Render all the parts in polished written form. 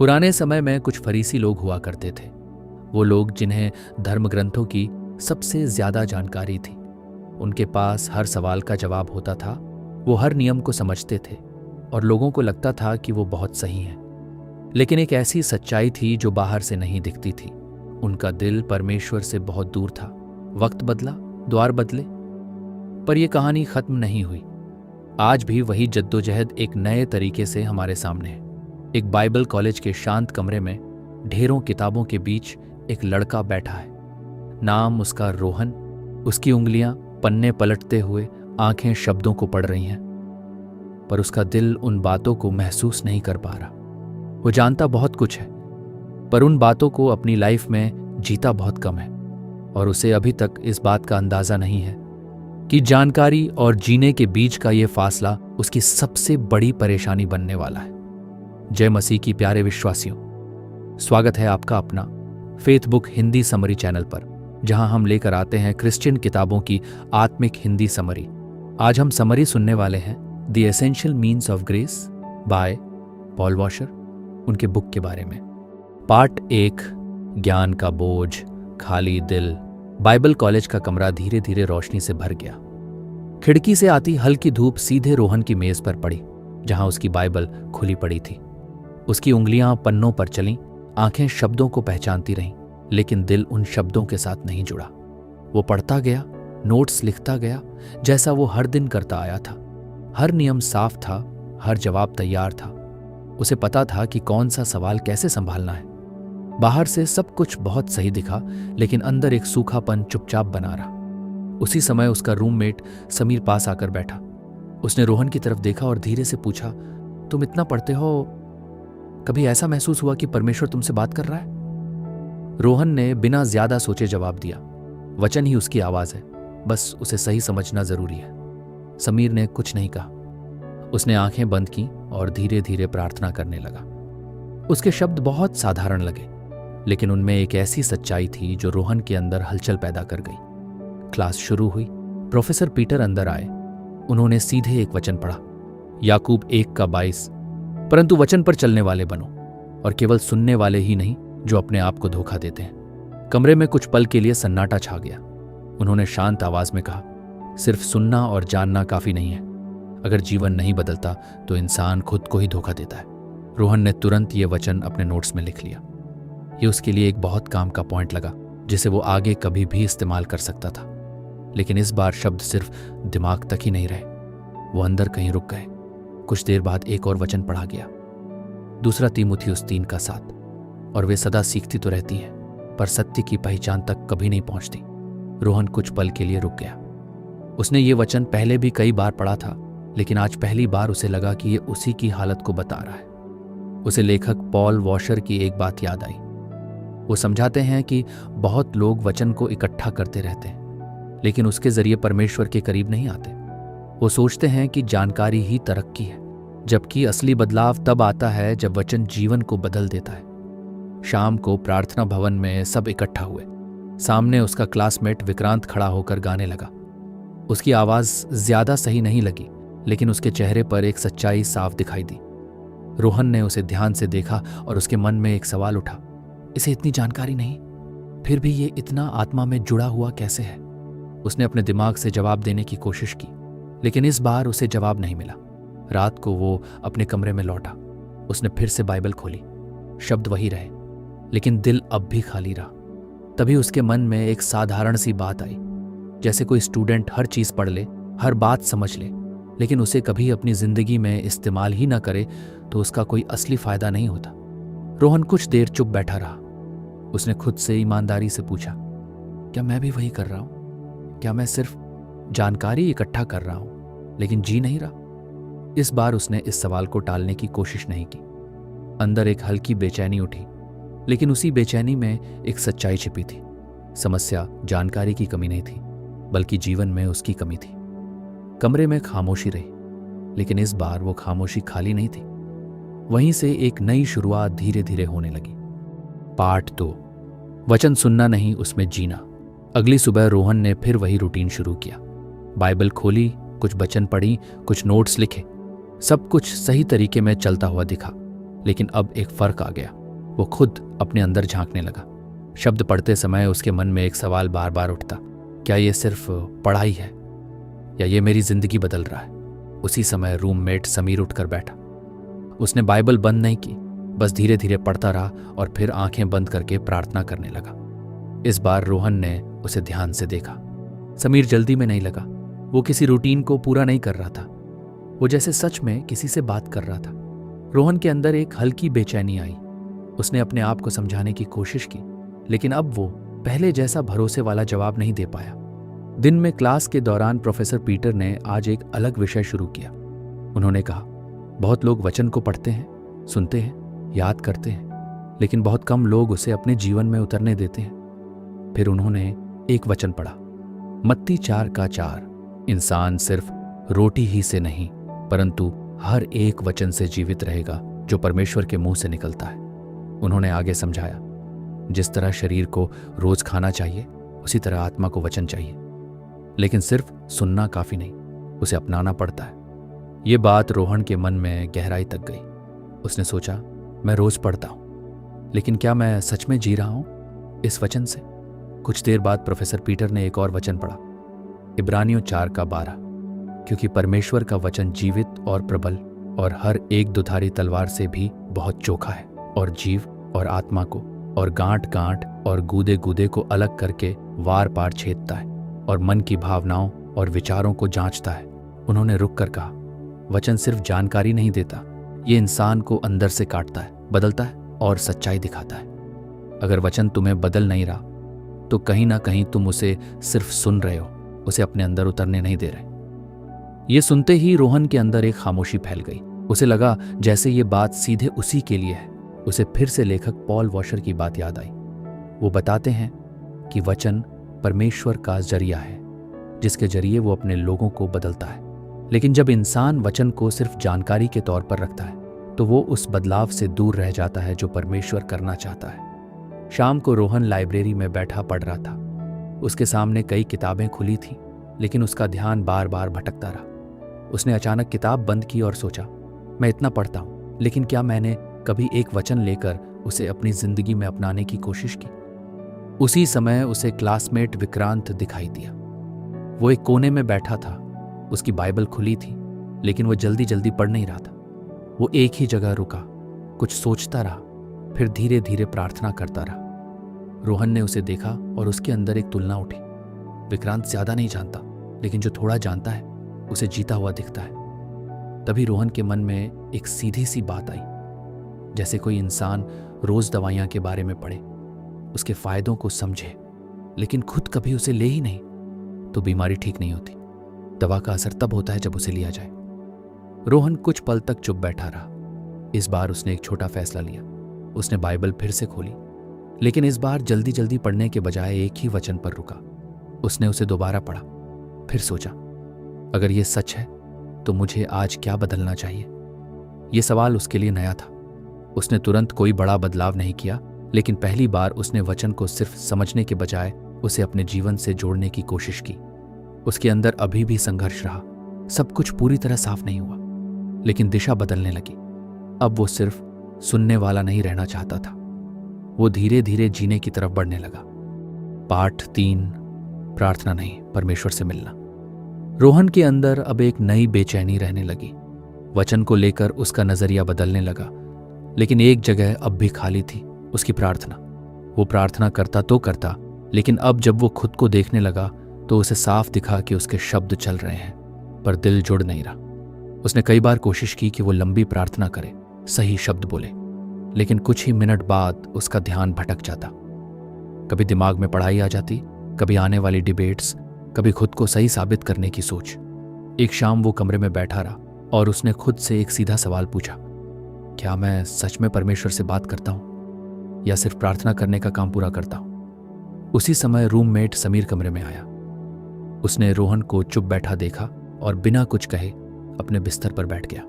पुराने समय में कुछ फरीसी लोग हुआ करते थे। वो लोग जिन्हें धर्म ग्रंथों की सबसे ज्यादा जानकारी थी। उनके पास हर सवाल का जवाब होता था। वो हर नियम को समझते थे और लोगों को लगता था कि वो बहुत सही हैं। लेकिन एक ऐसी सच्चाई थी जो बाहर से नहीं दिखती थी। उनका दिल परमेश्वर से बहुत दूर था। वक्त बदला, द्वार बदले, पर यह कहानी खत्म नहीं हुई। आज भी वही जद्दोजहद एक नए तरीके से हमारे सामने है। एक बाइबल कॉलेज के शांत कमरे में ढेरों किताबों के बीच एक लड़का बैठा है। नाम उसका रोहन। उसकी उंगलियां पन्ने पलटते हुए आंखें शब्दों को पढ़ रही हैं, पर उसका दिल उन बातों को महसूस नहीं कर पा रहा। वो जानता बहुत कुछ है, पर उन बातों को अपनी लाइफ में जीता बहुत कम है। और उसे अभी तक इस बात का अंदाजा नहीं है कि जानकारी और जीने के बीच का यह फासला उसकी सबसे बड़ी परेशानी बनने वाला है। जय मसीह की प्यारे विश्वासियों, स्वागत है आपका अपना faith book Hindi summary channel पर, जहां हम लेकर आते हैं क्रिश्चियन किताबों की आत्मिक हिंदी समरी। आज हम समरी सुनने वाले हैं the essential means of grace by Paul washer, उनके बुक के बारे में। पार्ट 1, ज्ञान का बोझ, खाली दिल। बाइबल कॉलेज का कमरा धीरे धीरे रोशनी से भर गया। खिड़की से आती हल्की धूप सीधे रोहन की मेज पर पड़ी, जहां उसकी बाइबल खुली पड़ी थी। उसकी उंगलियां पन्नों पर चलीं, आंखें शब्दों को पहचानती रहीं, लेकिन दिल उन शब्दों के साथ नहीं जुड़ा। वो पढ़ता गया, नोट्स लिखता गया, जैसा वो हर दिन करता आया था। हर नियम साफ था, हर जवाब तैयार था। उसे पता था कि कौन सा सवाल कैसे संभालना है। बाहर से सब कुछ बहुत सही दिखा, लेकिन अंदर एक सूखापन चुपचाप बना रहा। उसी समय उसका रूममेट समीर पास आकर बैठा। उसने रोहन की तरफ देखा और धीरे से पूछा, तुम इतना पढ़ते हो, कभी ऐसा महसूस हुआ कि परमेश्वर तुमसे बात कर रहा है? रोहन ने बिना ज्यादा सोचे जवाब दिया। वचन ही उसकी आवाज है, बस उसे सही समझना जरूरी है। समीर ने कुछ नहीं कहा। उसने आंखें बंद की और धीरे धीरे प्रार्थना करने लगा। उसके शब्द बहुत साधारण लगे, लेकिन उनमें एक ऐसी सच्चाई थी जो रोहन के अंदर हलचल पैदा कर गई। क्लास शुरू हुई। प्रोफेसर पीटर अंदर आए। उन्होंने सीधे एक वचन पढ़ा, याकूब 1:22। परंतु वचन पर चलने वाले बनो, और केवल सुनने वाले ही नहीं जो अपने आप को धोखा देते हैं। कमरे में कुछ पल के लिए सन्नाटा छा गया। उन्होंने शांत आवाज में कहा, सिर्फ सुनना और जानना काफी नहीं है। अगर जीवन नहीं बदलता तो इंसान खुद को ही धोखा देता है। रोहन ने तुरंत ये वचन अपने नोट्स में लिख लिया। ये उसके लिए एक बहुत काम का पॉइंट लगा, जिसे वो आगे कभी भी इस्तेमाल कर सकता था। लेकिन इस बार शब्द सिर्फ दिमाग तक ही नहीं रहे, वो अंदर कहीं रुक गए। कुछ देर बाद एक और वचन पढ़ा गया, 2 तीमुथियुस 3:7। और वे सदा सीखती तो रहती हैं, पर सत्य की पहचान तक कभी नहीं पहुंचती। रोहन कुछ पल के लिए रुक गया। उसने ये वचन पहले भी कई बार पढ़ा था, लेकिन आज पहली बार उसे लगा कि ये उसी की हालत को बता रहा है। उसे लेखक पॉल वॉशर की एक बात याद आई। वो समझाते हैं कि बहुत लोग वचन को इकट्ठा करते रहते हैं, लेकिन उसके जरिए परमेश्वर के करीब नहीं आते। वो सोचते हैं कि जानकारी ही तरक्की है, जबकि असली बदलाव तब आता है जब वचन जीवन को बदल देता है। शाम को प्रार्थना भवन में सब इकट्ठा हुए। सामने उसका क्लासमेट विक्रांत खड़ा होकर गाने लगा। उसकी आवाज ज्यादा सही नहीं लगी, लेकिन उसके चेहरे पर एक सच्चाई साफ दिखाई दी। रोहन ने उसे ध्यान से देखा और उसके मन में एक सवाल उठा, इसे इतनी जानकारी नहीं, फिर भी ये इतना आत्मा में जुड़ा हुआ कैसे है? उसने अपने दिमाग से जवाब देने की कोशिश की, लेकिन इस बार उसे जवाब नहीं मिला। रात को वो अपने कमरे में लौटा। उसने फिर से बाइबल खोली। शब्द वही रहे, लेकिन दिल अब भी खाली रहा। तभी उसके मन में एक साधारण सी बात आई, जैसे कोई स्टूडेंट हर चीज पढ़ ले, हर बात समझ ले, लेकिन उसे कभी अपनी जिंदगी में इस्तेमाल ही ना करे तो उसका कोई असली फायदा नहीं होता। रोहन कुछ देर चुप बैठा रहा। उसने खुद से ईमानदारी से पूछा, क्या मैं भी वही कर रहा हूं? क्या मैं सिर्फ जानकारी इकट्ठा कर रहा हूं, लेकिन जी नहीं रहा? इस बार उसने इस सवाल को टालने की कोशिश नहीं की। अंदर एक हल्की बेचैनी उठी, लेकिन उसी बेचैनी में एक सच्चाई छिपी थी। समस्या जानकारी की कमी नहीं थी, बल्कि जीवन में उसकी कमी थी। कमरे में खामोशी रही, लेकिन इस बार वो खामोशी खाली नहीं थी। वहीं से एक नई शुरुआत धीरे धीरे होने लगी। पार्ट 2, वचन सुनना नहीं, उसमें जीना। अगली सुबह रोहन ने फिर वही रूटीन शुरू किया। बाइबल खोली, कुछ वचन पढ़ी, कुछ नोट्स लिखे। सब कुछ सही तरीके में चलता हुआ दिखा। लेकिन अब एक फर्क आ गया। वो खुद अपने अंदर झांकने लगा। शब्द पढ़ते समय उसके मन में एक सवाल बार बार उठता, क्या ये सिर्फ पढ़ाई है या ये मेरी जिंदगी बदल रहा है? उसी समय रूममेट समीर उठकर बैठा। उसने बाइबल बंद नहीं की, बस धीरे धीरे पढ़ता रहा और फिर आंखें बंद करके प्रार्थना करने लगा। इस बार रोहन ने उसे ध्यान से देखा। समीर जल्दी में नहीं लगा, वो किसी रूटीन को पूरा नहीं कर रहा था, वो जैसे सच में किसी से बात कर रहा था। रोहन के अंदर एक हल्की बेचैनी आई। उसने अपने आप को समझाने की कोशिश की, लेकिन अब वो पहले जैसा भरोसे वाला जवाब नहीं दे पाया। दिन में क्लास के दौरान प्रोफेसर पीटर ने आज एक अलग विषय शुरू किया। उन्होंने कहा, बहुत लोग वचन को पढ़ते हैं, सुनते हैं, याद करते हैं, लेकिन बहुत कम लोग उसे अपने जीवन में उतरने देते हैं। फिर उन्होंने एक वचन पढ़ा, मत्ती 4:4, इंसान सिर्फ रोटी ही से नहीं परंतु हर एक वचन से जीवित रहेगा जो परमेश्वर के मुंह से निकलता है। उन्होंने आगे समझाया, जिस तरह शरीर को रोज खाना चाहिए उसी तरह आत्मा को वचन चाहिए, लेकिन सिर्फ सुनना काफी नहीं, उसे अपनाना पड़ता है। ये बात रोहन के मन में गहराई तक गई। उसने सोचा, मैं रोज पढ़ता हूं, लेकिन क्या मैं सच में जी रहा हूं इस वचन से? कुछ देर बाद प्रोफेसर पीटर ने एक और वचन पढ़ा, इब्रानियों 4:12, क्योंकि परमेश्वर का वचन जीवित और प्रबल और हर एक दुधारी तलवार से भी बहुत चोखा है और जीव और आत्मा को और गांठ गांठ और गूदे गूदे को अलग करके वार पार छेदता है और मन की भावनाओं और विचारों को जांचता है। उन्होंने रुक कर कहा, वचन सिर्फ जानकारी नहीं देता, ये इंसान को अंदर से काटता है, बदलता है और सच्चाई दिखाता है। अगर वचन तुम्हें बदल नहीं रहा तो कहीं ना कहीं तुम उसे सिर्फ सुन रहे हो, उसे अपने अंदर उतरने नहीं दे रहे। ये सुनते ही रोहन के अंदर एक खामोशी फैल गई। उसे लगा जैसे ये बात सीधे उसी के लिए है। उसे फिर से लेखक पॉल वॉशर की बात याद आई। वो बताते हैं कि वचन परमेश्वर का जरिया है जिसके जरिए वो अपने लोगों को बदलता है। लेकिन जब इंसान वचन को सिर्फ जानकारी के तौर पर रखता है तो वो उस बदलाव से दूर रह जाता है जो परमेश्वर करना चाहता है। शाम को रोहन लाइब्रेरी में बैठा पढ़ रहा था। उसके सामने कई किताबें खुली थीं, लेकिन उसका ध्यान बार बार भटकता रहा। उसने अचानक किताब बंद की और सोचा, मैं इतना पढ़ता हूं, लेकिन क्या मैंने कभी एक वचन लेकर उसे अपनी जिंदगी में अपनाने की कोशिश की? उसी समय उसे क्लासमेट विक्रांत दिखाई दिया। वो एक कोने में बैठा था। उसकी बाइबल खुली थी, लेकिन वो जल्दी जल्दी पढ़ नहीं रहा था। वो एक ही जगह रुका, कुछ सोचता रहा, फिर धीरे धीरे प्रार्थना करता रहा। रोहन ने उसे देखा और उसके अंदर एक तुलना उठी। विक्रांत ज्यादा नहीं जानता, लेकिन जो थोड़ा जानता है उसे जीता हुआ दिखता है। तभी रोहन के मन में एक सीधी सी बात आई, जैसे कोई इंसान रोज दवाइयां के बारे में पढ़े, उसके फायदों को समझे, लेकिन खुद कभी उसे ले ही नहीं, तो बीमारी ठीक नहीं होती। दवा का असर तब होता है जब उसे लिया जाए। रोहन कुछ पल तक चुप बैठा रहा। इस बार उसने एक छोटा फैसला लिया। उसने बाइबल फिर से खोली, लेकिन इस बार जल्दी जल्दी पढ़ने के बजाय एक ही वचन पर रुका। उसने उसे दोबारा पढ़ा, फिर सोचा, अगर ये सच है तो मुझे आज क्या बदलना चाहिए? ये सवाल उसके लिए नया था। उसने तुरंत कोई बड़ा बदलाव नहीं किया, लेकिन पहली बार उसने वचन को सिर्फ समझने के बजाय उसे अपने जीवन से जोड़ने की कोशिश की। उसके अंदर अभी भी संघर्ष रहा। सब कुछ पूरी तरह साफ नहीं हुआ, लेकिन दिशा बदलने लगी। अब वो सिर्फ सुनने वाला नहीं रहना चाहता था, वो धीरे धीरे जीने की तरफ बढ़ने लगा। पाठ 3, प्रार्थना नहीं, परमेश्वर से मिलना। रोहन के अंदर अब एक नई बेचैनी रहने लगी। वचन को लेकर उसका नजरिया बदलने लगा, लेकिन एक जगह अब भी खाली थी, उसकी प्रार्थना। वो प्रार्थना करता तो करता, लेकिन अब जब वो खुद को देखने लगा तो उसे साफ दिखा कि उसके शब्द चल रहे हैं, पर दिल जुड़ नहीं रहा। उसने कई बार कोशिश की कि वो लंबी प्रार्थना करे, सही शब्द बोले, लेकिन कुछ ही मिनट बाद उसका ध्यान भटक जाता। कभी दिमाग में पढ़ाई आ जाती, कभी आने वाली डिबेट्स, कभी खुद को सही साबित करने की सोच। एक शाम वो कमरे में बैठा रहा और उसने खुद से एक सीधा सवाल पूछा, क्या मैं सच में परमेश्वर से बात करता हूं या सिर्फ प्रार्थना करने का काम पूरा करता हूं? उसी समय रूममेट समीर कमरे में आया। उसने रोहन को चुप बैठा देखा और बिना कुछ कहे अपने बिस्तर पर बैठ गया।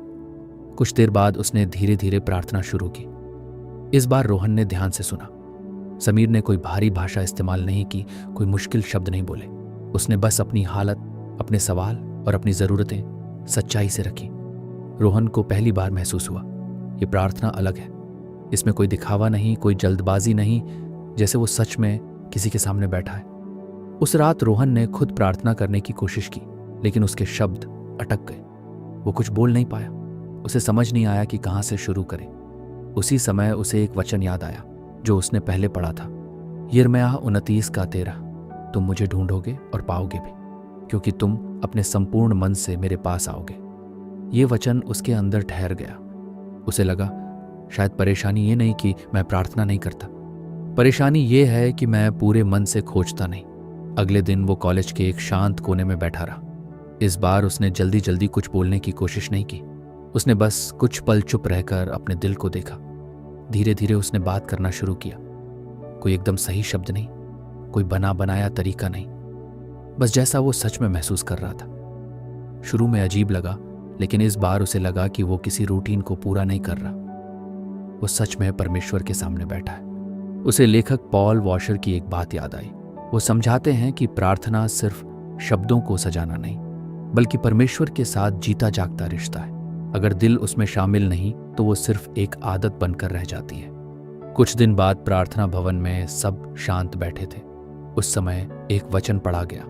कुछ देर बाद उसने धीरे धीरे प्रार्थना शुरू की। इस बार रोहन ने ध्यान से सुना। समीर ने कोई भारी भाषा इस्तेमाल नहीं की, कोई मुश्किल शब्द नहीं बोले। उसने बस अपनी हालत, अपने सवाल और अपनी जरूरतें सच्चाई से रखी। रोहन को पहली बार महसूस हुआ, ये प्रार्थना अलग है। इसमें कोई दिखावा नहीं, कोई जल्दबाजी नहीं, जैसे वो सच में किसी के सामने बैठा है। उस रात रोहन ने खुद प्रार्थना करने की कोशिश की, लेकिन उसके शब्द अटक गए। वो कुछ बोल नहीं पाया। उसे समझ नहीं आया कि कहाँ से शुरू करे। उसी समय उसे एक वचन याद आया जो उसने पहले पढ़ा था, यिर्मयाह 29:13, तुम मुझे ढूंढोगे और पाओगे भी, क्योंकि तुम अपने संपूर्ण मन से मेरे पास आओगे। ये वचन उसके अंदर ठहर गया। उसे लगा शायद परेशानी ये नहीं कि मैं प्रार्थना नहीं करता, परेशानी ये है कि मैं पूरे मन से खोजता नहीं। अगले दिन वो कॉलेज के एक शांत कोने में बैठा रहा। इस बार उसने जल्दी जल्दी कुछ बोलने की कोशिश नहीं की। उसने बस कुछ पल चुप रहकर अपने दिल को देखा। धीरे धीरे उसने बात करना शुरू किया। कोई एकदम सही शब्द नहीं, कोई बना बनाया तरीका नहीं, बस जैसा वो सच में महसूस कर रहा था। शुरू में अजीब लगा, लेकिन इस बार उसे लगा कि वो किसी रूटीन को पूरा नहीं कर रहा। वो सच में परमेश्वर के सामने बैठा है। उसे लेखक पॉल वॉशर की एक बात याद आई। वो समझाते हैं कि प्रार्थना सिर्फ शब्दों को सजाना नहीं, बल्कि परमेश्वर के साथ जीता जागता रिश्ता है। अगर दिल उसमें शामिल नहीं तो वो सिर्फ एक आदत बनकर रह जाती है। कुछ दिन बाद प्रार्थना भवन में सब शांत बैठे थे। उस समय एक वचन पढ़ा गया,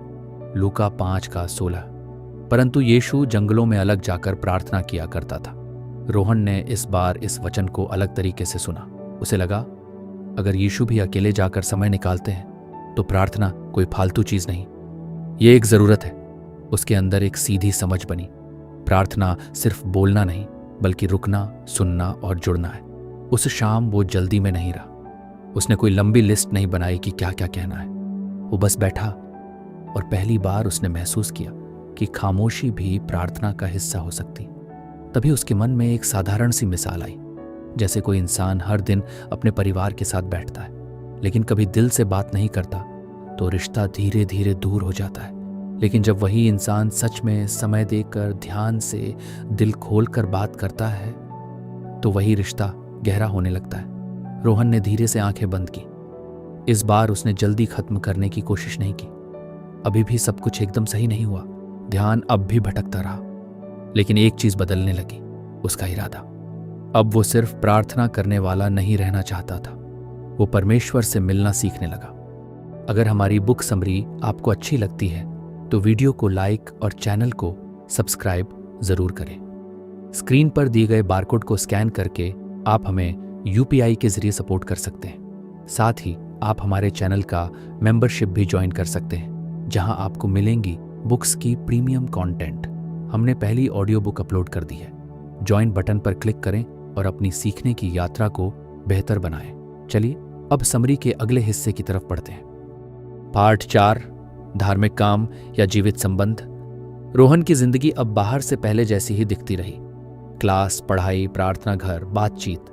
लूका 5:16। परंतु यीशु जंगलों में अलग जाकर प्रार्थना किया करता था। रोहन ने इस बार इस वचन को अलग तरीके से सुना। उसे लगा अगर यीशु भी अकेले जाकर समय निकालते हैं तो प्रार्थना कोई फालतू चीज नहीं, ये एक जरूरत है। उसके अंदर एक सीधी समझ बनी, प्रार्थना सिर्फ बोलना नहीं बल्कि रुकना, सुनना और जुड़ना है। उस शाम वो जल्दी में नहीं रहा। उसने कोई लंबी लिस्ट नहीं बनाई कि क्या क्या कहना है। वो बस बैठा और पहली बार उसने महसूस किया कि खामोशी भी प्रार्थना का हिस्सा हो सकती। तभी उसके मन में एक साधारण सी मिसाल आई, जैसे कोई इंसान हर दिन अपने परिवार के साथ बैठता है, लेकिन कभी दिल से बात नहीं करता तो रिश्ता धीरे धीरे दूर हो जाता है। लेकिन जब वही इंसान सच में समय देकर ध्यान से दिल खोलकर बात करता है तो वही रिश्ता गहरा होने लगता है। रोहन ने धीरे से आंखें बंद की। इस बार उसने जल्दी खत्म करने की कोशिश नहीं की। अभी भी सब कुछ एकदम सही नहीं हुआ, ध्यान अब भी भटकता रहा, लेकिन एक चीज बदलने लगी, उसका इरादा। अब वो सिर्फ प्रार्थना करने वाला नहीं रहना चाहता था, वो परमेश्वर से मिलना सीखने लगा। अगर हमारी बुक समरी आपको अच्छी लगती है तो वीडियो को लाइक और चैनल को सब्सक्राइब जरूर करें। स्क्रीन पर दिए गए बारकोड को स्कैन करके आप हमें यूपीआई के जरिए सपोर्ट कर सकते हैं। साथ ही आप हमारे चैनल का मेंबरशिप भी ज्वाइन कर सकते हैं, जहां आपको मिलेंगी बुक्स की प्रीमियम कंटेंट। हमने पहली ऑडियो बुक अपलोड कर दी है। ज्वाइन बटन पर क्लिक करें और अपनी सीखने की यात्रा को बेहतर बनाएं। चलिए अब समरी के अगले हिस्से की तरफ बढ़ते हैं। पार्ट 4, धार्मिक काम या जीवित संबंध। रोहन की जिंदगी अब बाहर से पहले जैसी ही दिखती रही, क्लास, पढ़ाई, प्रार्थना घर, बातचीत।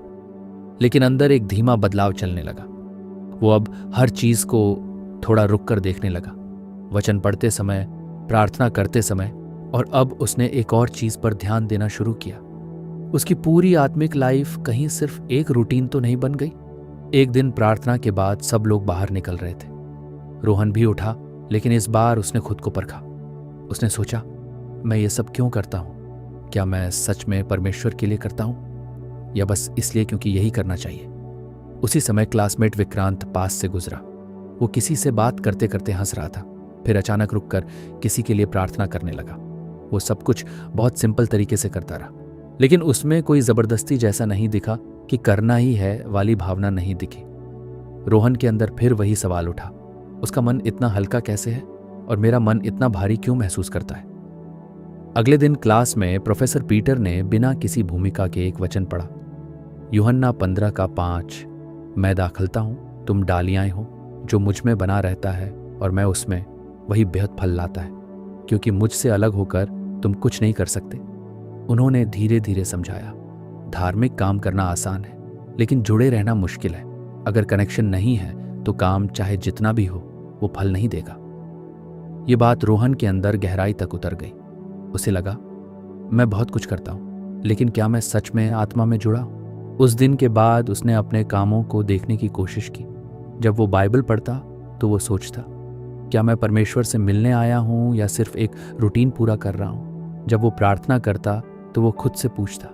लेकिन अंदर एक धीमा बदलाव चलने लगा। वो अब हर चीज को थोड़ा रुक कर देखने लगा, वचन पढ़ते समय, प्रार्थना करते समय, और अब उसने एक और चीज पर ध्यान देना शुरू किया। उसकी पूरी आत्मिक लाइफ कहीं सिर्फ एक रूटीन तो नहीं बन गई। एक दिन प्रार्थना के बाद सब लोग बाहर निकल रहे थे। रोहन भी उठा, लेकिन इस बार उसने खुद को परखा। उसने सोचा, मैं ये सब क्यों करता हूं? क्या मैं सच में परमेश्वर के लिए करता हूं या बस इसलिए क्योंकि यही करना चाहिए? उसी समय क्लासमेट विक्रांत पास से गुजरा। वो किसी से बात करते करते हंस रहा था, फिर अचानक रुककर किसी के लिए प्रार्थना करने लगा। वो सब कुछ बहुत सिंपल तरीके से करता रहा, लेकिन उसमें कोई जबरदस्ती जैसा नहीं दिखा कि करना ही है वाली भावना नहीं दिखी। रोहन के अंदर फिर वही सवाल उठा, उसका मन इतना हल्का कैसे है और मेरा मन इतना भारी क्यों महसूस करता है? अगले दिन क्लास में प्रोफेसर पीटर ने बिना किसी भूमिका के एक वचन पढ़ा, यूहन्ना 15:5, मैं दाखलता हूं, तुम डालियां हो, जो मुझ में बना रहता है और मैं उसमें, वही बेहद फल लाता है, क्योंकि मुझसे अलग होकर तुम कुछ नहीं कर सकते। उन्होंने धीरे धीरे समझाया, धार्मिक काम करना आसान है, लेकिन जुड़े रहना मुश्किल है। अगर कनेक्शन नहीं है तो काम चाहे जितना भी हो वो फल नहीं देगा। ये बात रोहन के अंदर गहराई तक उतर गई। उसे लगा, मैं बहुत कुछ करता हूं, लेकिन क्या मैं सच में आत्मा में जुड़ा हूं? उस दिन के बाद उसने अपने कामों को देखने की कोशिश की। जब वो बाइबल पढ़ता तो वो सोचता, क्या मैं परमेश्वर से मिलने आया हूं या सिर्फ एक रूटीन पूरा कर रहा हूं? जब वो प्रार्थना करता तो वो खुद से पूछता,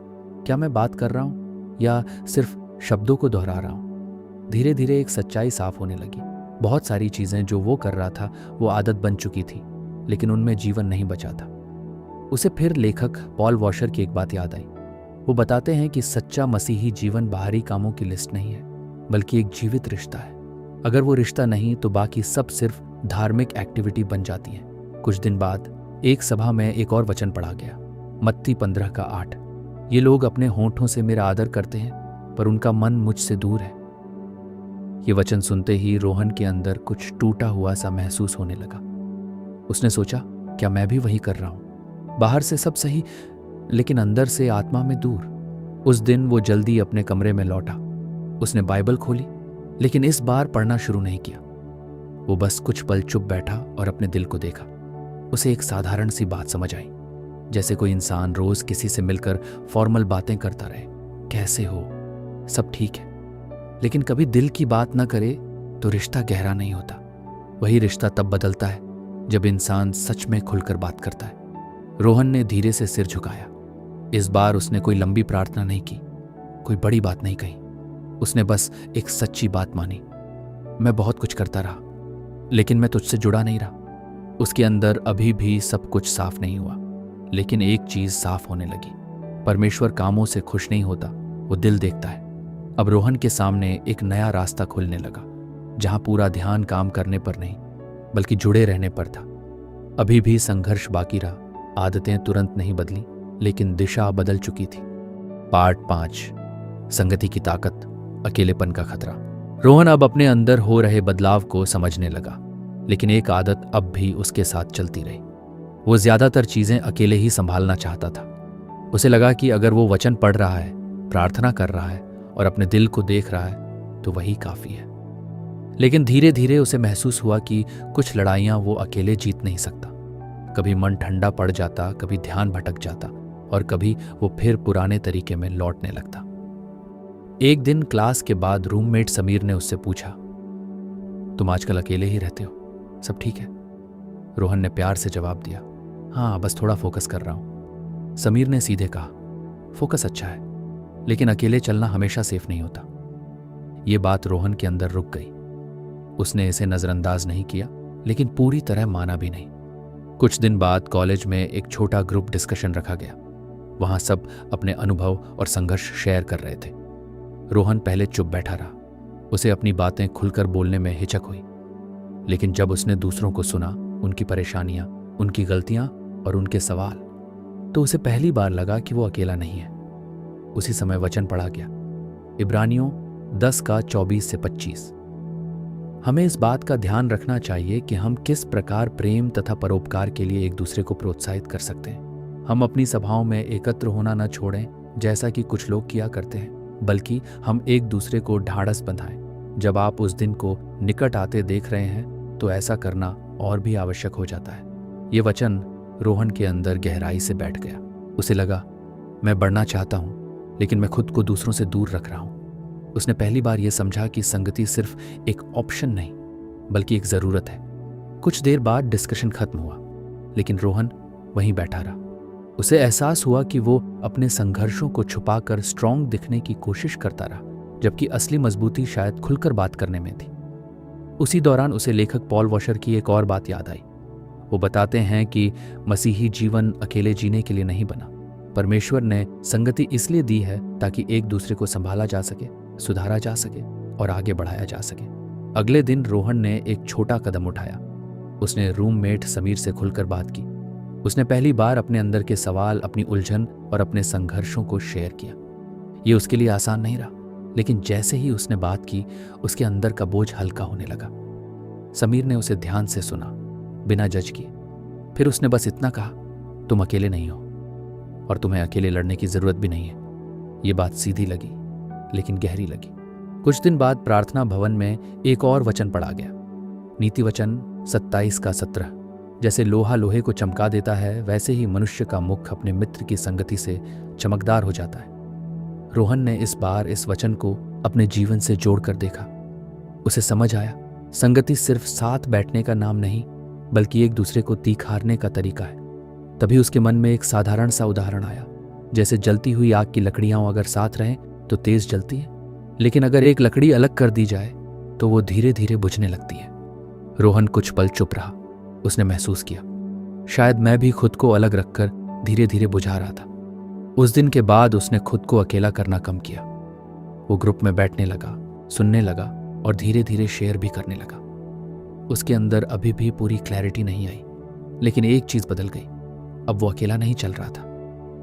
क्या मैं बात कर रहा हूं या सिर्फ शब्दों को दोहरा रहा हूं। धीरे धीरे एक सच्चाई साफ होने लगी। बहुत सारी चीजें जो वो कर रहा था वो आदत बन चुकी थी, लेकिन उनमें जीवन नहीं बचा था। उसे फिर लेखक पॉल वॉशर की एक बात याद आई। वो बताते हैं कि सच्चा मसीही जीवन बाहरी कामों की लिस्ट नहीं है, बल्कि एक जीवित रिश्ता है। अगर वो रिश्ता नहीं तो बाकी सब सिर्फ धार्मिक एक्टिविटी बन जाती है। कुछ दिन बाद एक सभा में एक और वचन पढ़ा गया, मत्ती 15:8। ये लोग अपने होंठों से मेरा आदर करते हैं, पर उनका मन मुझसे दूर है। ये वचन सुनते ही रोहन के अंदर कुछ टूटा हुआ सा महसूस होने लगा। उसने सोचा, क्या मैं भी वही कर रहा हूं? बाहर से सब सही, लेकिन अंदर से आत्मा में दूर। उस दिन वो जल्दी अपने कमरे में लौटा। उसने बाइबल खोली, लेकिन इस बार पढ़ना शुरू नहीं किया। वो बस कुछ पल चुप बैठा और अपने दिल को देखा। उसे एक साधारण सी बात समझ आई, जैसे कोई इंसान रोज किसी से मिलकर फॉर्मल बातें करता रहे, कैसे हो, सब ठीक है, लेकिन कभी दिल की बात ना करे तो रिश्ता गहरा नहीं होता। वही रिश्ता तब बदलता है जब इंसान सच में खुलकर बात करता है। रोहन ने धीरे से सिर झुकाया। इस बार उसने कोई लंबी प्रार्थना नहीं की, कोई बड़ी बात नहीं कही। उसने बस एक सच्ची बात मानी। मैं बहुत कुछ करता रहा, लेकिन मैं तुझसे जुड़ा नहीं रहा। उसके अंदर अभी भी सब कुछ साफ नहीं हुआ, लेकिन एक चीज साफ होने लगी। परमेश्वर कामों से खुश नहीं होता, वो दिल देखता है। अब रोहन के सामने एक नया रास्ता खुलने लगा, जहां पूरा ध्यान काम करने पर नहीं, बल्कि जुड़े रहने पर था। अभी भी संघर्ष बाकी रहा, आदतें तुरंत नहीं बदली, लेकिन दिशा बदल चुकी थी। पार्ट 5, संगति की ताकत, अकेलेपन का खतरा। रोहन अब अपने अंदर हो रहे बदलाव को समझने लगा, लेकिन एक आदत अब भी उसके साथ चलती रही। वो ज्यादातर चीजें अकेले ही संभालना चाहता था। उसे लगा कि अगर वो वचन पढ़ रहा है, प्रार्थना कर रहा है और अपने दिल को देख रहा है तो वही काफी है। लेकिन धीरे धीरे उसे महसूस हुआ कि कुछ लड़ाइयां वो अकेले जीत नहीं सकता। कभी मन ठंडा पड़ जाता, कभी ध्यान भटक जाता और कभी वो फिर पुराने तरीके में लौटने लगता। एक दिन क्लास के बाद रूममेट समीर ने उससे पूछा, तुम आजकल अकेले ही रहते हो, सब ठीक है? रोहन ने प्यार से जवाब दिया, हाँ, बस थोड़ा फोकस कर रहा हूं। समीर ने सीधे कहा, फोकस अच्छा है, लेकिन अकेले चलना हमेशा सेफ नहीं होता। ये बात रोहन के अंदर रुक गई। उसने इसे नजरअंदाज नहीं किया, लेकिन पूरी तरह माना भी नहीं। कुछ दिन बाद कॉलेज में एक छोटा ग्रुप डिस्कशन रखा गया। वहां सब अपने अनुभव और संघर्ष शेयर कर रहे थे। रोहन पहले चुप बैठा रहा। उसे अपनी बातें खुलकर बोलने में हिचक हुई, लेकिन जब उसने दूसरों को सुना, उनकी परेशानियां, उनकी गलतियां और उनके सवाल, तो उसे पहली बार लगा कि वो अकेला नहीं है। उसी समय वचन पढ़ा गया, इब्रानियों 10:24-25। हमें इस बात का ध्यान रखना चाहिए कि हम किस प्रकार प्रेम तथा परोपकार के लिए एक दूसरे को प्रोत्साहित कर सकते हैं। हम अपनी सभाओं में एकत्र होना न छोड़ें, जैसा कि कुछ लोग किया करते हैं, बल्कि हम एक दूसरे को ढाढ़स बंधाएं। जब आप उस दिन को निकट आते देख रहे हैं तो ऐसा करना और भी आवश्यक हो जाता है। ये वचन रोहन के अंदर गहराई से बैठ गया। उसे लगा, मैं बढ़ना चाहता हूं, लेकिन मैं खुद को दूसरों से दूर रख रहा हूं। उसने पहली बार यह समझा कि संगति सिर्फ एक ऑप्शन नहीं, बल्कि एक जरूरत है। कुछ देर बाद डिस्कशन खत्म हुआ, लेकिन रोहन वहीं बैठा रहा। उसे एहसास हुआ कि वो अपने संघर्षों को छुपाकर स्ट्रांग दिखने की कोशिश करता रहा, जबकि असली मजबूती शायद खुलकर बात करने में थी। उसी दौरान उसे लेखक पॉल वॉशर की एक और बात याद आई। वो बताते हैं कि मसीही जीवन अकेले जीने के लिए नहीं बना। परमेश्वर ने संगति इसलिए दी है ताकि एक दूसरे को संभाला जा सके, सुधारा जा सके और आगे बढ़ाया जा सके। अगले दिन रोहन ने एक छोटा कदम उठाया। उसने रूममेट समीर से खुलकर बात की। उसने पहली बार अपने अंदर के सवाल, अपनी उलझन और अपने संघर्षों को शेयर किया। ये उसके लिए आसान नहीं रहा, लेकिन जैसे ही उसने बात की, उसके अंदर का बोझ हल्का होने लगा। समीर ने उसे ध्यान से सुना, बिना जज किए। फिर उसने बस इतना कहा, तुम अकेले नहीं हो और तुम्हें अकेले लड़ने की जरूरत भी नहीं है। ये बात सीधी लगी, लेकिन गहरी लगी। कुछ दिन बाद प्रार्थना भवन में एक और वचन पढ़ा गया, नीति वचन 27:17। जैसे लोहा लोहे को चमका देता है, वैसे ही मनुष्य का मुख अपने मित्र की संगति से चमकदार हो जाता है। रोहन ने इस बार इस वचन को अपने जीवन से जोड़कर देखा। उसे समझ आया, संगति सिर्फ साथ बैठने का नाम नहीं, बल्कि एक दूसरे को तीखारने का तरीका है। तभी उसके मन में एक साधारण सा उदाहरण आया, जैसे जलती हुई आग की लकड़ियां अगर साथ रहें तो तेज जलती है, लेकिन अगर एक लकड़ी अलग कर दी जाए तो वो धीरे धीरे बुझने लगती है। रोहन कुछ पल चुप रहा। उसने महसूस किया, शायद मैं भी खुद को अलग रखकर धीरे धीरे बुझा रहा था। उस दिन के बाद उसने खुद को अकेला करना कम किया। वो ग्रुप में बैठने लगा, सुनने लगा और धीरे धीरे शेयर भी करने लगा। उसके अंदर अभी भी पूरी क्लैरिटी नहीं आई, लेकिन एक चीज बदल गई। अब वो अकेला नहीं चल रहा था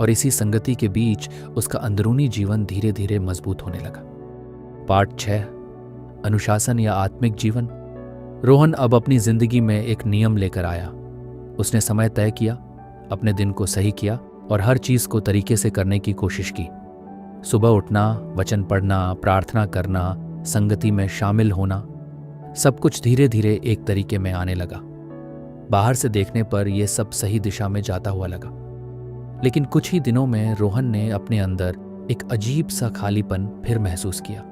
और इसी संगति के बीच उसका अंदरूनी जीवन धीरे धीरे मजबूत होने लगा। पार्ट 6, अनुशासन या आत्मिक जीवन। रोहन अब अपनी जिंदगी में एक नियम लेकर आया। उसने समय तय किया, अपने दिन को सही किया और हर चीज को तरीके से करने की कोशिश की। सुबह उठना, वचन पढ़ना, प्रार्थना करना, संगति में शामिल होना, सब कुछ धीरे धीरे एक तरीके में आने लगा। बाहर से देखने पर यह सब सही दिशा में जाता हुआ लगा, लेकिन कुछ ही दिनों में रोहन ने अपने अंदर एक अजीब सा खालीपन फिर महसूस किया।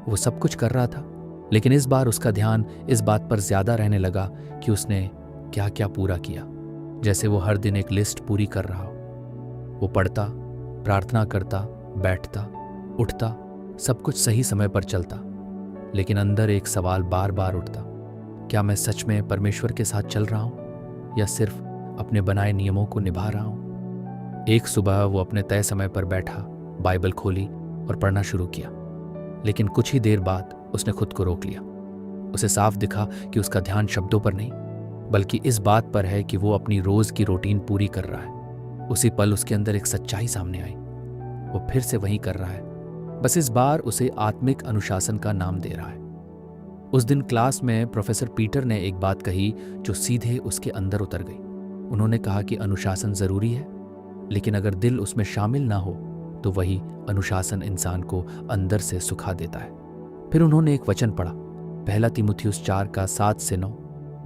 वो सब कुछ कर रहा था, लेकिन इस बार उसका ध्यान इस बात पर ज्यादा रहने लगा कि उसने क्या क्या पूरा किया, जैसे वो हर दिन एक लिस्ट पूरी कर रहा हो। वो पढ़ता, प्रार्थना करता, बैठता, उठता, सब कुछ सही समय पर चलता, लेकिन अंदर एक सवाल बार बार उठता, क्या मैं सच में परमेश्वर के साथ चल रहा हूं या सिर्फ अपने बनाए नियमों को निभा रहा हूं। एक सुबह वो अपने तय समय पर बैठा, बाइबल खोली और पढ़ना शुरू किया, लेकिन कुछ ही देर बाद उसने खुद को रोक लिया। उसे साफ दिखा कि उसका ध्यान शब्दों पर नहीं, बल्कि इस बात पर है कि वो अपनी रोज की रूटीन पूरी कर रहा है। उसी पल उसके अंदर एक सच्चाई सामने आई, वो फिर से वही कर रहा है, बस इस बार उसे आत्मिक अनुशासन का नाम दे रहा है। उस दिन क्लास में प्रोफेसर पीटर ने एक बात कही जो सीधे उसके अंदर उतर गई। उन्होंने कहा कि अनुशासन जरूरी है, लेकिन अगर दिल उसमें शामिल ना हो तो वही अनुशासन इंसान को अंदर से सुखा देता है। फिर उन्होंने एक वचन पढ़ा, 1 तीमुथियुस 4:7-9,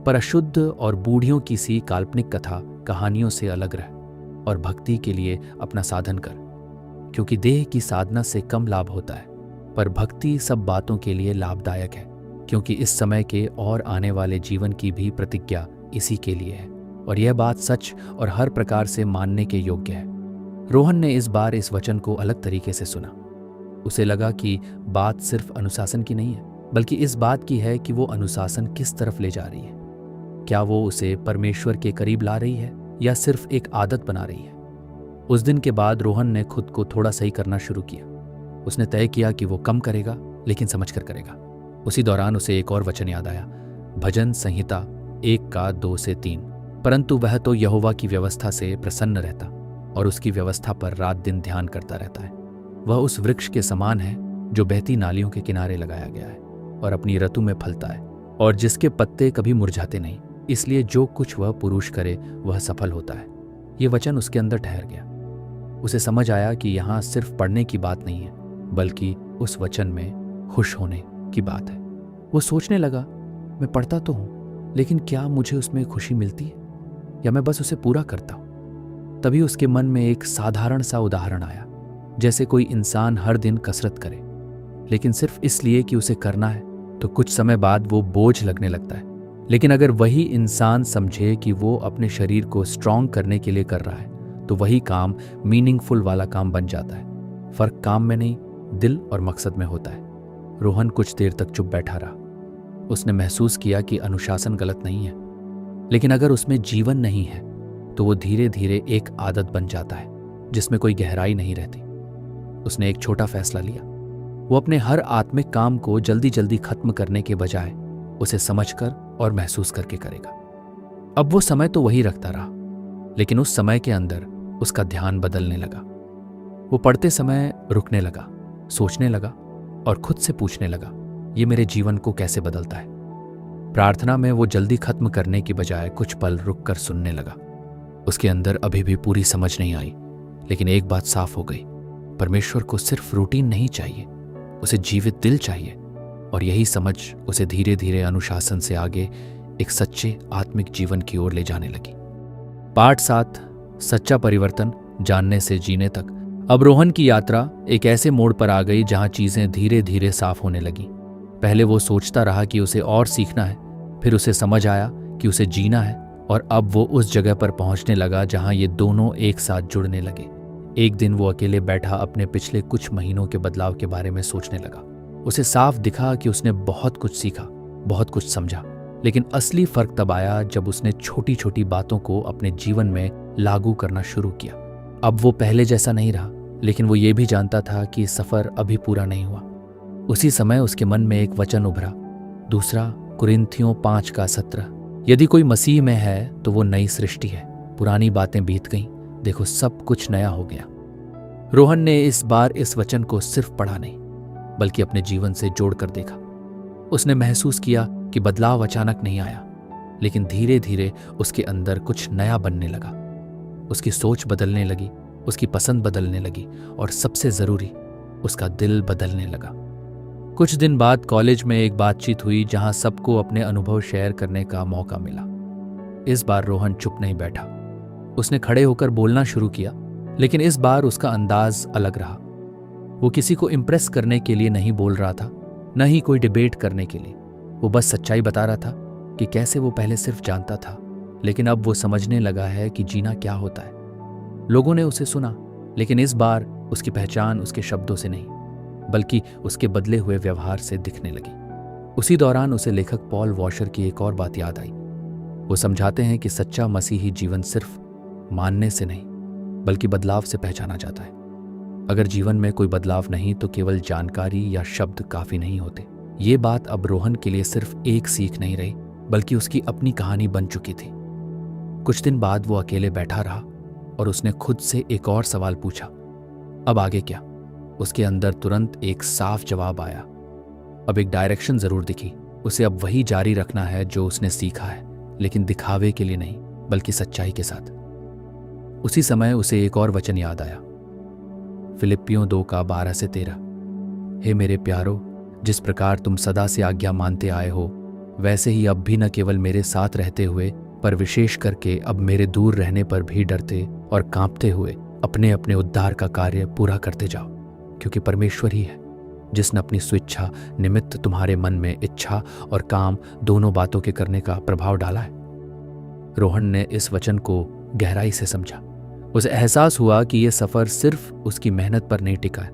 पर अशुद्ध और बूढ़ियों की सी काल्पनिक कथा कहानियों से अलग रह और भक्ति के लिए अपना साधन कर, क्योंकि देह की साधना से कम लाभ होता है, पर भक्ति सब बातों के लिए लाभदायक है, क्योंकि इस समय के और आने वाले जीवन की भी प्रतिज्ञा इसी के लिए है, और यह बात सच और हर प्रकार से मानने के योग्य है। रोहन ने इस बार इस वचन को अलग तरीके से सुना। उसे लगा कि बात सिर्फ अनुशासन की नहीं है, बल्कि इस बात की है कि वो अनुशासन किस तरफ ले जा रही है। क्या वो उसे परमेश्वर के करीब ला रही है या सिर्फ एक आदत बना रही है। उस दिन के बाद रोहन ने खुद को थोड़ा सही करना शुरू किया। उसने तय किया कि वो कम करेगा, लेकिन समझकर करेगा। उसी दौरान उसे एक और वचन याद आया, भजन संहिता 1:2-3, परंतु वह तो यहोवा की व्यवस्था से प्रसन्न रहता और उसकी व्यवस्था पर रात दिन ध्यान करता रहता है। वह उस वृक्ष के समान है जो बहती नालियों के किनारे लगाया गया है और अपनी ऋतु में फलता है और जिसके पत्ते कभी मुरझाते नहीं, इसलिए जो कुछ वह पुरुष करे वह सफल होता है। ये वचन उसके अंदर ठहर गया। उसे समझ आया कि यहाँ सिर्फ पढ़ने की बात नहीं है, बल्कि उस वचन में खुश होने की बात है। वो सोचने लगा, मैं पढ़ता तो हूँ, लेकिन क्या मुझे उसमें खुशी मिलती है या मैं बस उसे पूरा करता हूँ। तभी उसके मन में एक साधारण सा उदाहरण आया, जैसे कोई इंसान हर दिन कसरत करे, लेकिन सिर्फ इसलिए कि उसे करना है, तो कुछ समय बाद वो बोझ लगने लगता है। लेकिन अगर वही इंसान समझे कि वो अपने शरीर को स्ट्रांग करने के लिए कर रहा है, तो वही काम मीनिंगफुल वाला काम बन जाता है। फर्क काम में नहीं, दिल और मकसद में होता है। रोहन कुछ देर तक चुप बैठा रहा। उसने महसूस किया कि अनुशासन गलत नहीं है, लेकिन अगर उसमें जीवन नहीं है तो वो धीरे धीरे एक आदत बन जाता है जिसमें कोई गहराई नहीं रहती। उसने एक छोटा फैसला लिया। वो अपने हर आत्मिक काम को जल्दी जल्दी खत्म करने के बजाय उसे समझकर और महसूस करके करेगा। अब वो समय तो वही रखता रहा, लेकिन उस समय के अंदर उसका ध्यान बदलने लगा। वो पढ़ते समय रुकने लगा, सोचने लगा और खुद से पूछने लगा, ये मेरे जीवन को कैसे बदलता है। प्रार्थना में वो जल्दी खत्म करने की बजाय कुछ पल रुककर सुनने लगा। उसके अंदर अभी भी पूरी समझ नहीं आई, लेकिन एक बात साफ हो गई, परमेश्वर को सिर्फ रूटीन नहीं चाहिए, उसे जीवित दिल चाहिए। और यही समझ उसे धीरे धीरे अनुशासन से आगे एक सच्चे आत्मिक जीवन की ओर ले जाने लगी। पार्ट 7, सच्चा परिवर्तन, जानने से जीने तक। अब रोहन की यात्रा एक ऐसे मोड़ पर आ गई जहां चीजें धीरे धीरे साफ होने लगी। पहले वो सोचता रहा कि उसे और सीखना है, फिर उसे समझ आया कि उसे जीना है, और अब वो उस जगह पर पहुंचने लगा जहां ये दोनों एक साथ जुड़ने लगे। एक दिन वो अकेले बैठा अपने पिछले कुछ महीनों के बदलाव के बारे में सोचने लगा। उसे साफ दिखा कि उसने बहुत कुछ सीखा, बहुत कुछ समझा, लेकिन असली फर्क तब आया जब उसने छोटी छोटी बातों को अपने जीवन में लागू करना शुरू किया। अब वो पहले जैसा नहीं रहा, लेकिन वो ये भी जानता था कि सफर अभी पूरा नहीं हुआ। उसी समय उसके मन में एक वचन उभरा, दूसरा कुरिन्थियों 5:17। यदि कोई मसीह में है तो वो नई सृष्टि है, पुरानी बातें बीत गईं, देखो सब कुछ नया हो गया। रोहन ने इस बार इस वचन को सिर्फ पढ़ा नहीं, बल्कि अपने जीवन से जोड़कर देखा। उसने महसूस किया कि बदलाव अचानक नहीं आया, लेकिन धीरे धीरे उसके अंदर कुछ नया बनने लगा। उसकी सोच बदलने लगी, उसकी पसंद बदलने लगी, और सबसे जरूरी, उसका दिल बदलने लगा। कुछ दिन बाद कॉलेज में एक बातचीत हुई जहां सबको अपने अनुभव शेयर करने का मौका मिला। इस बार रोहन चुप नहीं बैठा, उसने खड़े होकर बोलना शुरू किया, लेकिन इस बार उसका अंदाज अलग रहा। वो किसी को इम्प्रेस करने के लिए नहीं बोल रहा था, न ही कोई डिबेट करने के लिए। वो बस सच्चाई बता रहा था कि कैसे वो पहले सिर्फ जानता था, लेकिन अब वो समझने लगा है कि जीना क्या होता है। लोगों ने उसे सुना, लेकिन इस बार उसकी पहचान उसके शब्दों से नहीं, बल्कि उसके बदले हुए व्यवहार से दिखने लगी। उसी दौरान उसे लेखक पॉल वॉशर की एक और बात याद आई। वो समझाते हैं कि सच्चा मसीही जीवन सिर्फ मानने से नहीं, बल्कि बदलाव से पहचाना जाता है। अगर जीवन में कोई बदलाव नहीं तो केवल जानकारी या शब्द काफी नहीं होते। ये बात अब रोहन के लिए सिर्फ एक सीख नहीं रही, बल्कि उसकी अपनी कहानी बन चुकी थी। कुछ दिन बाद वो अकेले बैठा रहा और उसने खुद से एक और सवाल पूछा, अब आगे क्या? उसके अंदर तुरंत एक साफ जवाब आया। अब एक डायरेक्शन जरूर दिखी। उसे अब वही जारी रखना है जो उसने सीखा है, लेकिन दिखावे के लिए नहीं, बल्कि सच्चाई के साथ। उसी समय उसे एक और वचन याद आया, फिलिप्पियों 2:12-13। हे मेरे प्यारो, जिस प्रकार तुम सदा से आज्ञा मानते आए हो, वैसे ही अब भी न केवल मेरे साथ रहते हुए, पर विशेष करके अब मेरे दूर रहने पर भी डरते और कांपते हुए अपने अपने उद्धार का कार्य पूरा करते जाओ, क्योंकि परमेश्वर ही है जिसने अपनी स्वेच्छा निमित्त तुम्हारे मन में इच्छा और काम दोनों बातों के करने का प्रभाव डाला है। रोहन ने इस वचन को गहराई से समझा। उसे एहसास हुआ कि यह सफर सिर्फ उसकी मेहनत पर नहीं टिका है,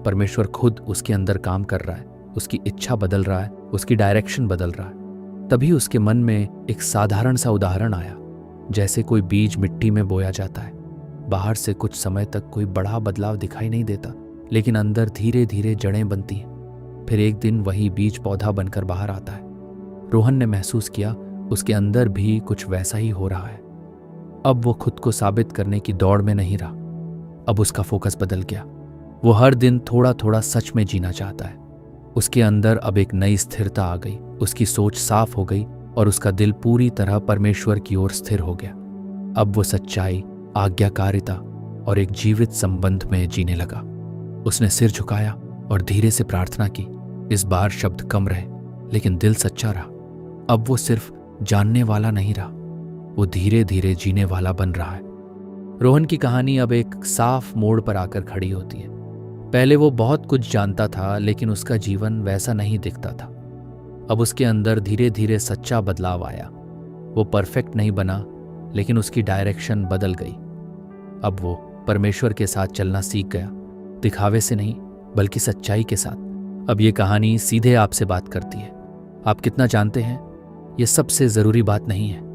परमेश्वर खुद उसके अंदर काम कर रहा है, उसकी इच्छा बदल रहा है, उसकी डायरेक्शन बदल रहा है। तभी उसके मन में एक साधारण सा उदाहरण आया, जैसे कोई बीज मिट्टी में बोया जाता है। बाहर से कुछ समय तक कोई बड़ा बदलाव दिखाई नहीं देता, लेकिन अंदर धीरे धीरे जड़ें बनती हैं। फिर एक दिन वही बीज पौधा बनकर बाहर आता है। रोहन ने महसूस किया उसके अंदर भी कुछ वैसा ही हो रहा है। अब वो खुद को साबित करने की दौड़ में नहीं रहा, अब उसका फोकस बदल गया। वो हर दिन थोड़ा थोड़ा सच में जीना चाहता है। उसके अंदर अब एक नई स्थिरता आ गई, उसकी सोच साफ हो गई और उसका दिल पूरी तरह परमेश्वर की ओर स्थिर हो गया। अब वो सच्चाई, आज्ञाकारिता और एक जीवित संबंध में जीने लगा। उसने सिर झुकाया और धीरे से प्रार्थना की। इस बार शब्द कम रहे, लेकिन दिल सच्चा रहा। अब वो सिर्फ जानने वाला नहीं रहा, वो धीरे धीरे जीने वाला बन रहा है। रोहन की कहानी अब एक साफ मोड़ पर आकर खड़ी होती है। पहले वो बहुत कुछ जानता था, लेकिन उसका जीवन वैसा नहीं दिखता था। अब उसके अंदर धीरे धीरे सच्चा बदलाव आया। वो परफेक्ट नहीं बना, लेकिन उसकी डायरेक्शन बदल गई। अब वो परमेश्वर के साथ चलना सीख गया, दिखावे से नहीं, बल्कि सच्चाई के साथ। अब ये कहानी सीधे आपसे बात करती है। आप कितना जानते हैं, ये सबसे ज़रूरी बात नहीं है।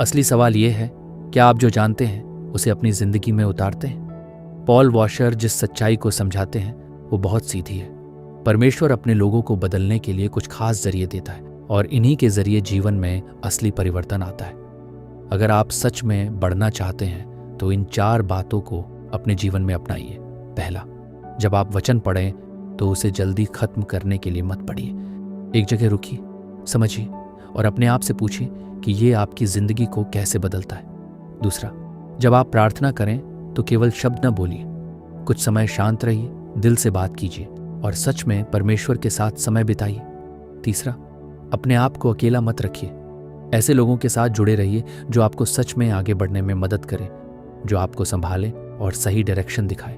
असली सवाल ये है, क्या आप जो जानते हैं उसे अपनी ज़िंदगी में उतारते हैं? पॉल वॉशर जिस सच्चाई को समझाते हैं वो बहुत सीधी है। परमेश्वर अपने लोगों को बदलने के लिए कुछ खास जरिए देता है, और इन्हीं के जरिए जीवन में असली परिवर्तन आता है। अगर आप सच में बढ़ना चाहते हैं तो इन 4 बातों को अपने जीवन में अपनाइए। पहला, जब आप वचन पढ़ें तो उसे जल्दी खत्म करने के लिए मत पढ़िए। एक जगह रुकिए, समझिए और अपने आप से पूछिए कि ये आपकी जिंदगी को कैसे बदलता है। दूसरा, जब आप प्रार्थना करें तो केवल शब्द न बोलिए, कुछ समय शांत रहिए, दिल से बात कीजिए और सच में परमेश्वर के साथ समय बिताइए। तीसरा, अपने आप को अकेला मत रखिए। ऐसे लोगों के साथ जुड़े रहिए जो आपको सच में आगे बढ़ने में मदद करें, जो आपको संभाले और सही डायरेक्शन दिखाए।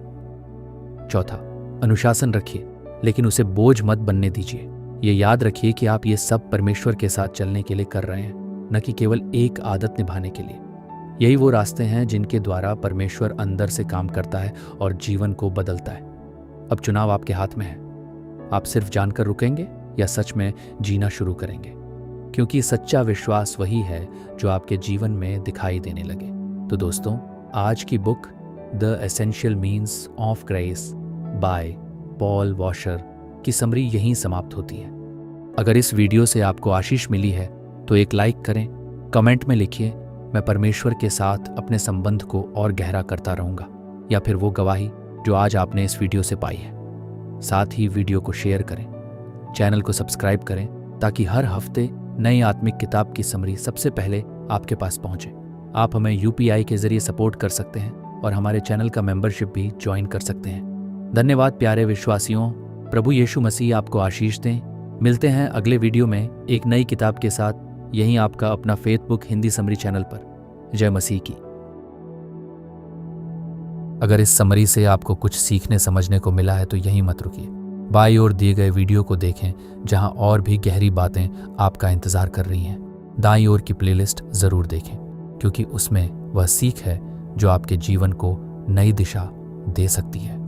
चौथा, अनुशासन रखिए, लेकिन उसे बोझ मत बनने दीजिए। ये याद रखिए कि आप ये सब परमेश्वर के साथ चलने के लिए कर रहे हैं, न कि केवल एक आदत निभाने के लिए। यही वो रास्ते हैं जिनके द्वारा परमेश्वर अंदर से काम करता है और जीवन को बदलता है। अब चुनाव आपके हाथ में है। आप सिर्फ जानकर रुकेंगे या सच में जीना शुरू करेंगे, क्योंकि सच्चा विश्वास वही है जो आपके जीवन में दिखाई देने लगे। तो दोस्तों, आज की book the essential means of grace by Paul washer की समरी यहीं समाप्त होती है। अगर इस वीडियो से आपको आशीष मिली है तो एक लाइक करें, कमेंट में लिखिए मैं परमेश्वर के साथ अपने संबंध को और गहरा करता रहूंगा, या फिर वो गवाही जो आज आपने इस वीडियो से पाई है। साथ ही वीडियो को शेयर करें, चैनल को सब्सक्राइब करें ताकि हर हफ्ते नई आत्मिक किताब की समरी सबसे पहले आपके पास पहुंचे। आप हमें UPI के जरिए सपोर्ट कर सकते हैं और हमारे चैनल का मेंबरशिप भी ज्वाइन कर सकते हैं। धन्यवाद प्यारे विश्वासियों। प्रभु यीशु मसीह आपको आशीष दें। मिलते हैं अगले वीडियो में एक नई किताब के साथ, यहीं आपका अपना faith book Hindi summary channel पर। जय मसीह की। अगर इस समरी से आपको कुछ सीखने समझने को मिला है तो यहीं मत रुकिए, बाईं ओर दिए गए वीडियो को देखें जहां और भी गहरी बातें आपका इंतजार कर रही हैं। दाईं ओर की प्लेलिस्ट जरूर देखें, क्योंकि उसमें वह सीख है जो आपके जीवन को नई दिशा दे सकती है।